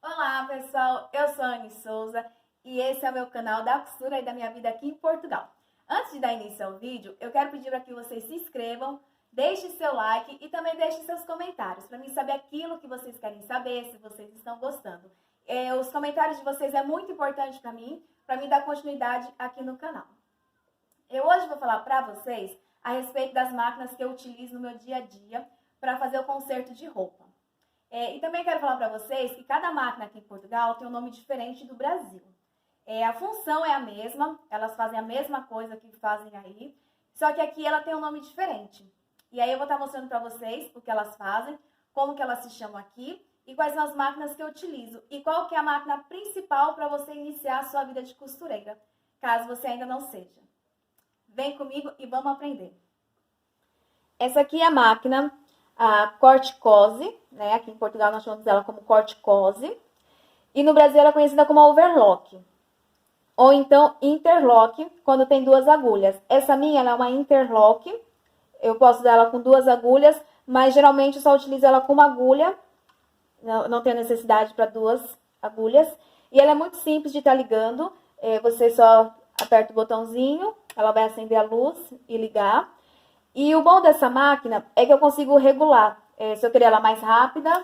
Olá pessoal, eu sou a Anne Souza e esse é o meu canal da costura e da minha vida aqui em Portugal. Antes de dar início ao vídeo, eu quero pedir para que vocês se inscrevam, deixem seu like e também deixem seus comentários para mim saber aquilo que vocês querem saber, se vocês estão gostando. Os comentários de vocês é muito importante para mim dar continuidade aqui no canal. Eu hoje vou falar para vocês a respeito das máquinas que eu utilizo no meu dia a dia para fazer o conserto de roupa. E também quero falar para vocês que cada máquina aqui em Portugal tem um nome diferente do Brasil. A função é a mesma, elas fazem a mesma coisa que fazem aí, só que aqui ela tem um nome diferente. E aí eu vou estar mostrando para vocês o que elas fazem, como que elas se chamam aqui e quais são as máquinas que eu utilizo. E qual que é a máquina principal para você iniciar a sua vida de costureira, caso você ainda não seja. Vem comigo e vamos aprender. Essa aqui é a máquina, a Corte-Cose, né? Aqui em Portugal nós chamamos ela como Corte-Cose. E no Brasil ela é conhecida como overlock. Ou então interlock, quando tem duas agulhas. Essa minha ela é uma interlock. Eu posso usar ela com duas agulhas, mas geralmente eu só utilizo ela com uma agulha. Não tenho necessidade para duas agulhas. E ela é muito simples de estar ligando. Você só aperta o botãozinho, ela vai acender a luz e ligar. E o bom dessa máquina é que eu consigo regular. Se eu querer ela mais rápida,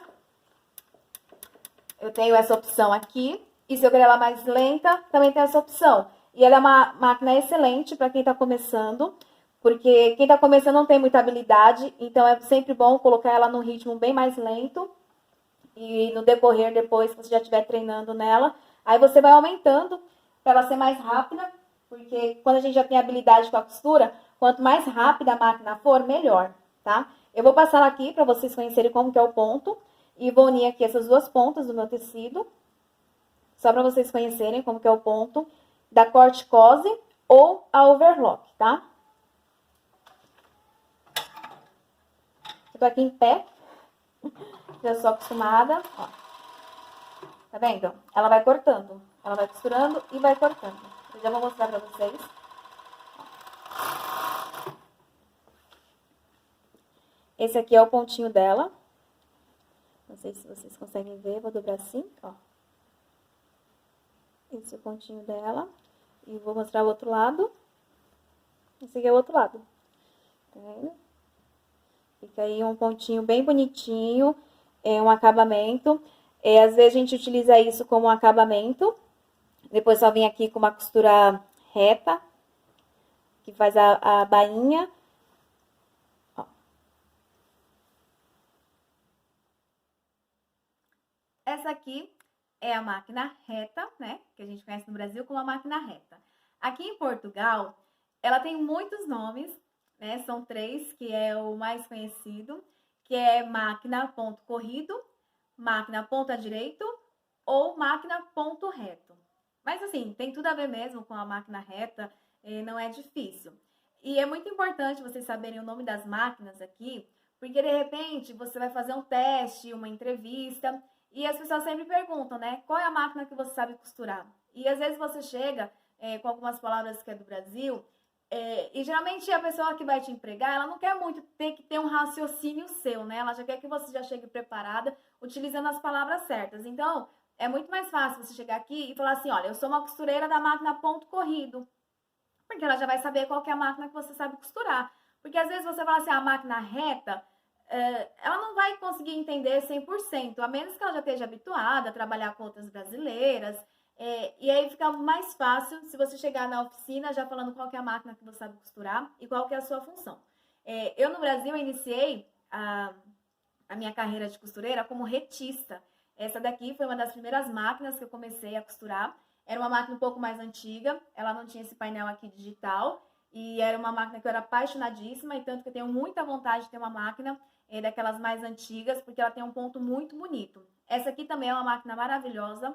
eu tenho essa opção aqui. E se eu querer ela mais lenta, também tem essa opção. E ela é uma máquina excelente para quem está começando, porque quem está começando não tem muita habilidade, então é sempre bom colocar ela num ritmo bem mais lento. E no decorrer, depois que você já estiver treinando nela, aí você vai aumentando para ela ser mais rápida, porque quando a gente já tem habilidade com a costura, quanto mais rápida a máquina for, melhor, tá? Eu vou passar aqui para vocês conhecerem como que é o ponto. E vou unir aqui essas duas pontas do meu tecido. Só para vocês conhecerem como que é o ponto da Corte-Cose ou a overlock, tá? Eu tô aqui em pé. Já sou acostumada, ó. Tá vendo? Ela vai cortando. Ela vai costurando e vai cortando. Eu já vou mostrar pra vocês. Esse aqui é o pontinho dela. Não sei se vocês conseguem ver. Vou dobrar assim, ó. Esse é o pontinho dela. E vou mostrar o outro lado. Esse aqui é o outro lado. Tá vendo? Fica aí um pontinho bem bonitinho. É um acabamento. Às vezes a gente utiliza isso como um acabamento. Depois só vem aqui com uma costura reta. Que faz a bainha. Ó. Essa aqui é a máquina reta, né? Que a gente conhece no Brasil como a máquina reta. Aqui em Portugal, ela tem muitos nomes, né? São três, que é o mais conhecido, que é máquina ponto corrido, máquina ponta direito ou máquina ponto reto. Mas assim, tem tudo a ver mesmo com a máquina reta, não é difícil. E é muito importante vocês saberem o nome das máquinas aqui, porque de repente você vai fazer um teste, uma entrevista, e as pessoas sempre perguntam, né? Qual é a máquina que você sabe costurar? E às vezes você chega com algumas palavras que é do Brasil, e geralmente a pessoa que vai te empregar, ela não quer muito ter que ter um raciocínio seu, né? Ela já quer que você já chegue preparada, utilizando as palavras certas. Então, é muito mais fácil você chegar aqui e falar assim, olha, eu sou uma costureira da máquina ponto corrido. Porque ela já vai saber qual que é a máquina que você sabe costurar. Porque às vezes você fala assim, a máquina reta, ela não vai conseguir entender 100%, a menos que ela já esteja habituada a trabalhar com outras brasileiras. E aí fica mais fácil se você chegar na oficina já falando qual que é a máquina que você sabe costurar e qual que é a sua função. Eu no Brasil iniciei a minha carreira de costureira como retista. Essa daqui foi uma das primeiras máquinas que eu comecei a costurar. Era uma máquina um pouco mais antiga, ela não tinha esse painel aqui digital. E era uma máquina que eu era apaixonadíssima, e tanto que eu tenho muita vontade de ter uma máquina daquelas mais antigas, porque ela tem um ponto muito bonito. Essa aqui também é uma máquina maravilhosa,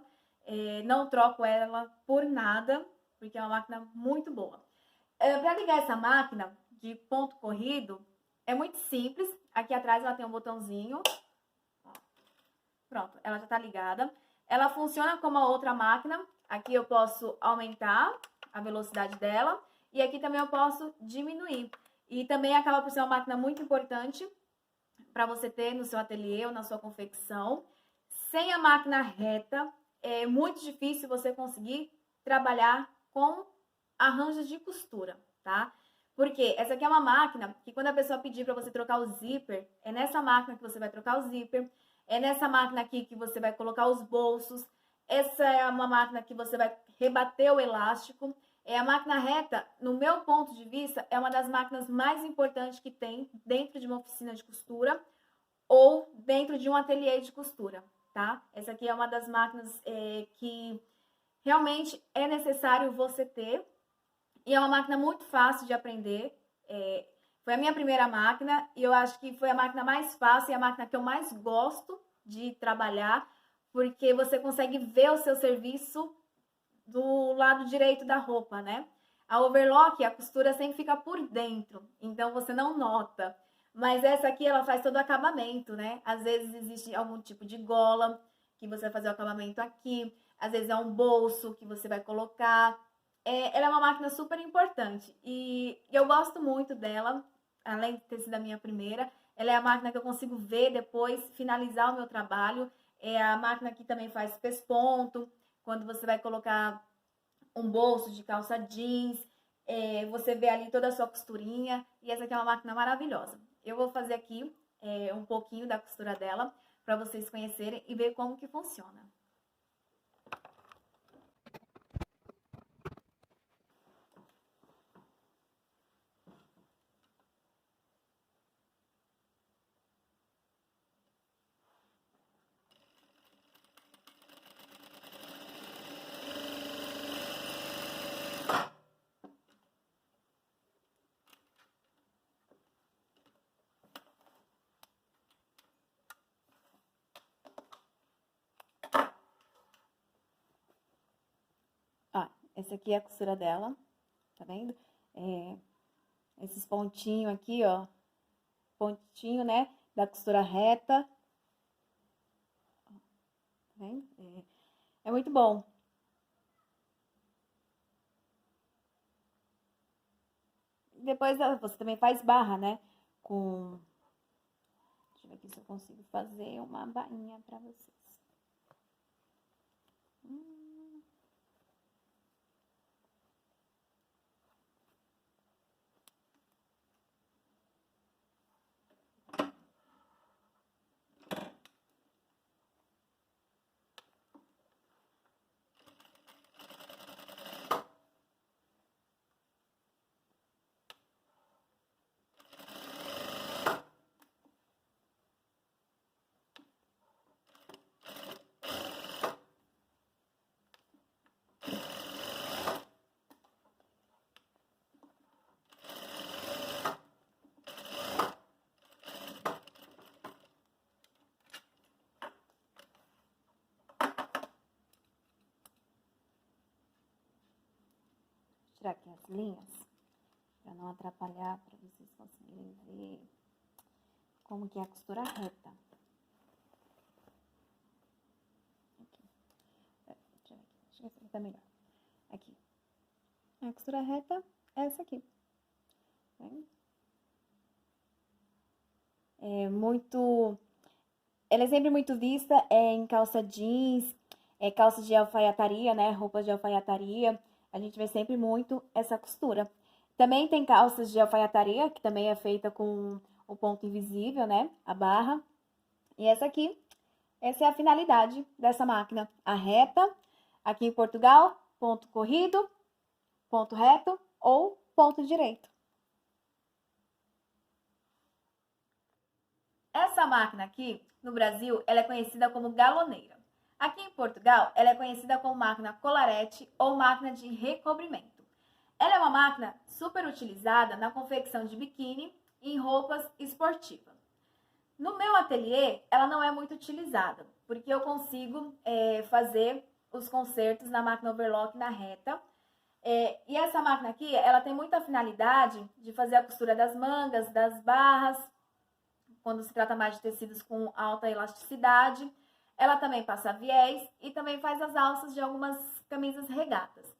não troco ela por nada, porque é uma máquina muito boa. Para ligar essa máquina de ponto corrido, é muito simples. Aqui atrás ela tem um botãozinho. Pronto, ela já tá ligada. Ela funciona como a outra máquina. Aqui eu posso aumentar a velocidade dela. E aqui também eu posso diminuir. E também acaba por ser uma máquina muito importante para você ter no seu ateliê ou na sua confecção. sem a máquina reta, é muito difícil você conseguir trabalhar com arranjos de costura, tá? Porque essa aqui é uma máquina que quando a pessoa pedir para você trocar o zíper, é nessa máquina que você vai trocar o zíper, é nessa máquina aqui que você vai colocar os bolsos, essa é uma máquina que você vai rebater o elástico. A máquina reta, no meu ponto de vista, é uma das máquinas mais importantes que tem dentro de uma oficina de costura ou dentro de um ateliê de costura, tá? Essa aqui é uma das máquinas que realmente é necessário você ter. E é uma máquina muito fácil de aprender. Foi a minha primeira máquina e eu acho que foi a máquina mais fácil e a máquina que eu mais gosto de trabalhar, porque você consegue ver o seu serviço do lado direito da roupa, né? A overlock, a costura sempre fica por dentro, então você não nota. Mas essa aqui, ela faz todo o acabamento, né? Às vezes existe algum tipo de gola, que você vai fazer o acabamento aqui. Às vezes é um bolso que você vai colocar. Ela é uma máquina super importante. E eu gosto muito dela, além de ter sido a minha primeira. Ela é a máquina que eu consigo ver depois, finalizar o meu trabalho. É a máquina que também faz pesponto, quando você vai colocar um bolso de calça jeans, você vê ali toda a sua costurinha, e essa aqui é uma máquina maravilhosa. Eu vou fazer aqui um pouquinho da costura dela, para vocês conhecerem e ver como que funciona. Essa aqui é a costura dela, tá vendo? Esses pontinhos aqui, ó, pontinho, né, da costura reta. Tá vendo? É muito bom. Depois você também faz barra, né, com... Deixa eu ver aqui se eu consigo fazer uma bainha pra vocês. Tirar aqui as linhas, para não atrapalhar, para vocês conseguirem ver como que é a costura reta. Aqui. Deixa eu ver aqui. Acho que essa aqui tá melhor. Aqui. A costura reta é essa aqui. Tá vendo? Ela é sempre muito vista em calça jeans, calças de alfaiataria, né? Roupas de alfaiataria. A gente vê sempre muito essa costura. Também tem calças de alfaiataria, que também é feita com o ponto invisível, né? A barra. E essa é a finalidade dessa máquina. A reta, aqui em Portugal, ponto corrido, ponto reto ou ponto direito. Essa máquina aqui, no Brasil, ela é conhecida como galoneira. Aqui em Portugal, ela é conhecida como máquina colarete ou máquina de recobrimento. Ela é uma máquina super utilizada na confecção de biquíni e em roupas esportivas. No meu ateliê, ela não é muito utilizada, porque eu consigo fazer os consertos na máquina overlock na reta. E essa máquina aqui, ela tem muita finalidade de fazer a costura das mangas, das barras, quando se trata mais de tecidos com alta elasticidade. Ela também passa viés e também faz as alças de algumas camisas regatas.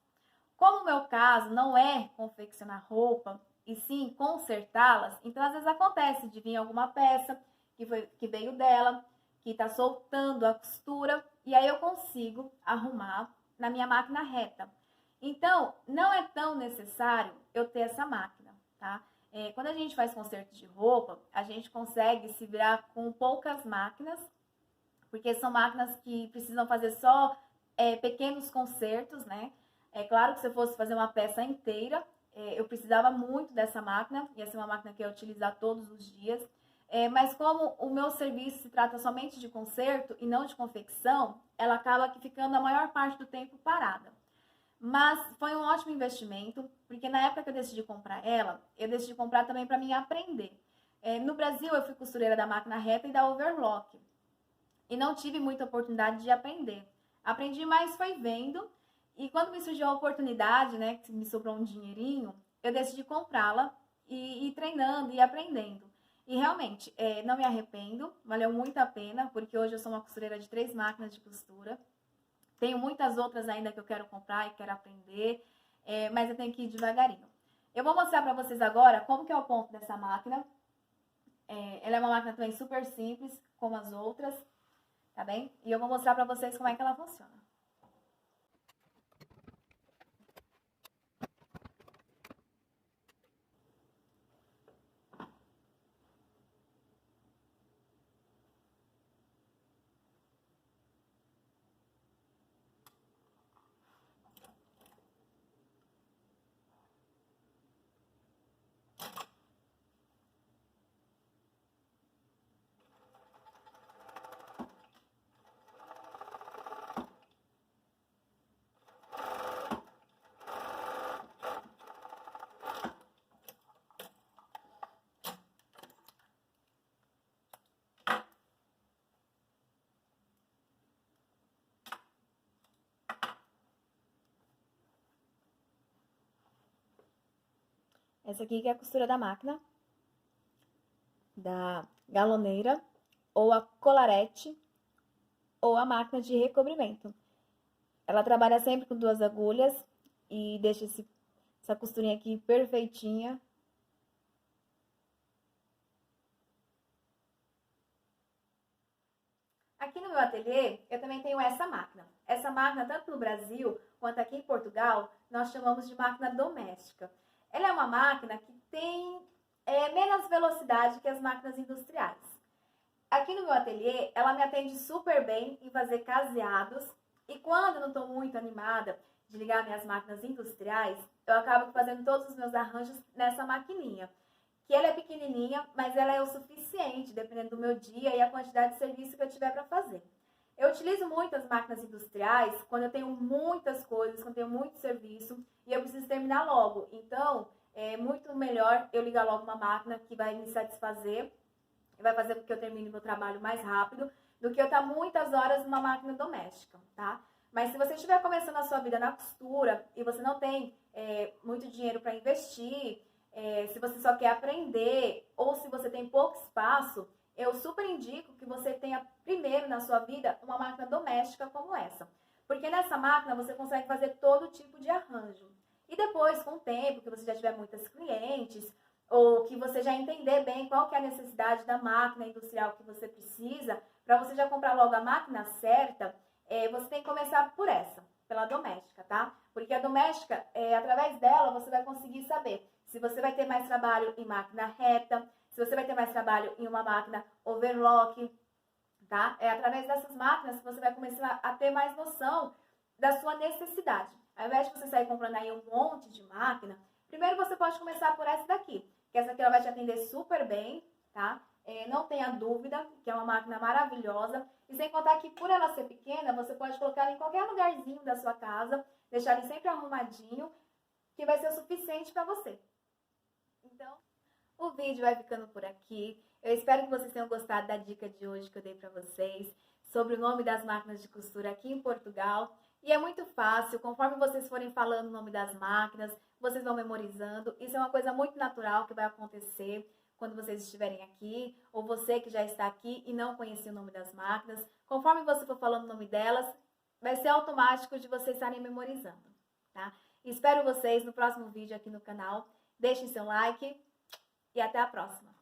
Como o meu caso não é confeccionar roupa, e sim consertá-las, então às vezes acontece de vir alguma peça que veio dela, que tá soltando a costura, e aí eu consigo arrumar na minha máquina reta. Então, não é tão necessário eu ter essa máquina, tá? Quando a gente faz conserto de roupa, a gente consegue se virar com poucas máquinas, porque são máquinas que precisam fazer só pequenos consertos, né? É claro que se eu fosse fazer uma peça inteira, eu precisava muito dessa máquina, ia ser uma máquina que eu ia utilizar todos os dias. Mas como o meu serviço se trata somente de conserto e não de confecção, ela acaba aqui ficando a maior parte do tempo parada. Mas foi um ótimo investimento, porque na época que eu decidi comprar ela, eu decidi comprar também para mim aprender. No Brasil, eu fui costureira da máquina reta e da overlock, e não tive muita oportunidade de aprender. Aprendi mais foi vendo, e quando me surgiu a oportunidade, né, que me sobrou um dinheirinho, eu decidi comprá-la e ir treinando e aprendendo. E realmente, não me arrependo, valeu muito a pena, porque hoje eu sou uma costureira de 3 máquinas de costura. Tenho muitas outras ainda que eu quero comprar e quero aprender, mas eu tenho que ir devagarinho. Eu vou mostrar para vocês agora como que é o ponto dessa máquina. Ela é uma máquina também super simples, como as outras, tá bem? E eu vou mostrar para vocês como é que ela funciona. Essa aqui que é a costura da máquina, da galoneira, ou a colarete, ou a máquina de recobrimento. Ela trabalha sempre com 2 agulhas e deixa essa costurinha aqui perfeitinha. Aqui no meu ateliê, eu também tenho essa máquina. Essa máquina, tanto no Brasil quanto aqui em Portugal, nós chamamos de máquina doméstica. Ela é uma máquina que tem menos velocidade que as máquinas industriais. Aqui no meu ateliê, ela me atende super bem em fazer caseados. E quando eu não estou muito animada de ligar minhas máquinas industriais, eu acabo fazendo todos os meus arranjos nessa maquininha. Que ela é pequenininha, mas ela é o suficiente, dependendo do meu dia e a quantidade de serviço que eu tiver para fazer. Eu utilizo muito as máquinas industriais quando eu tenho muitas coisas, quando eu tenho muito serviço e eu preciso terminar logo. Então, é muito melhor eu ligar logo uma máquina que vai me satisfazer e vai fazer com que eu termine meu trabalho mais rápido do que eu estar muitas horas numa máquina doméstica, tá? Mas se você estiver começando a sua vida na costura e você não tem muito dinheiro para investir, se você só quer aprender ou se você tem pouco espaço, eu super indico que você tenha primeiro na sua vida uma máquina doméstica como essa. Porque nessa máquina você consegue fazer todo tipo de arranjo. E depois, com o tempo, que você já tiver muitas clientes, ou que você já entender bem qual que é a necessidade da máquina industrial que você precisa, para você já comprar logo a máquina certa, você tem que começar por essa, pela doméstica, tá? Porque a doméstica, através dela, você vai conseguir saber se você vai ter mais trabalho em máquina reta, se você vai ter mais trabalho em uma máquina overlock, tá? É através dessas máquinas que você vai começar a ter mais noção da sua necessidade. Ao invés de você sair comprando aí um monte de máquina, primeiro você pode começar por essa daqui, que essa aqui ela vai te atender super bem, tá? Não tenha dúvida, que é uma máquina maravilhosa. E sem contar que por ela ser pequena, você pode colocar ela em qualquer lugarzinho da sua casa, deixar ele sempre arrumadinho, que vai ser o suficiente para você. Então, o vídeo vai ficando por aqui. Eu espero que vocês tenham gostado da dica de hoje que eu dei para vocês sobre o nome das máquinas de costura aqui em Portugal. E é muito fácil, conforme vocês forem falando o nome das máquinas, vocês vão memorizando. Isso é uma coisa muito natural que vai acontecer quando vocês estiverem aqui, ou você que já está aqui e não conhecia o nome das máquinas. Conforme você for falando o nome delas, vai ser automático de vocês estarem memorizando, tá? Espero vocês no próximo vídeo aqui no canal. Deixem seu like e até a próxima!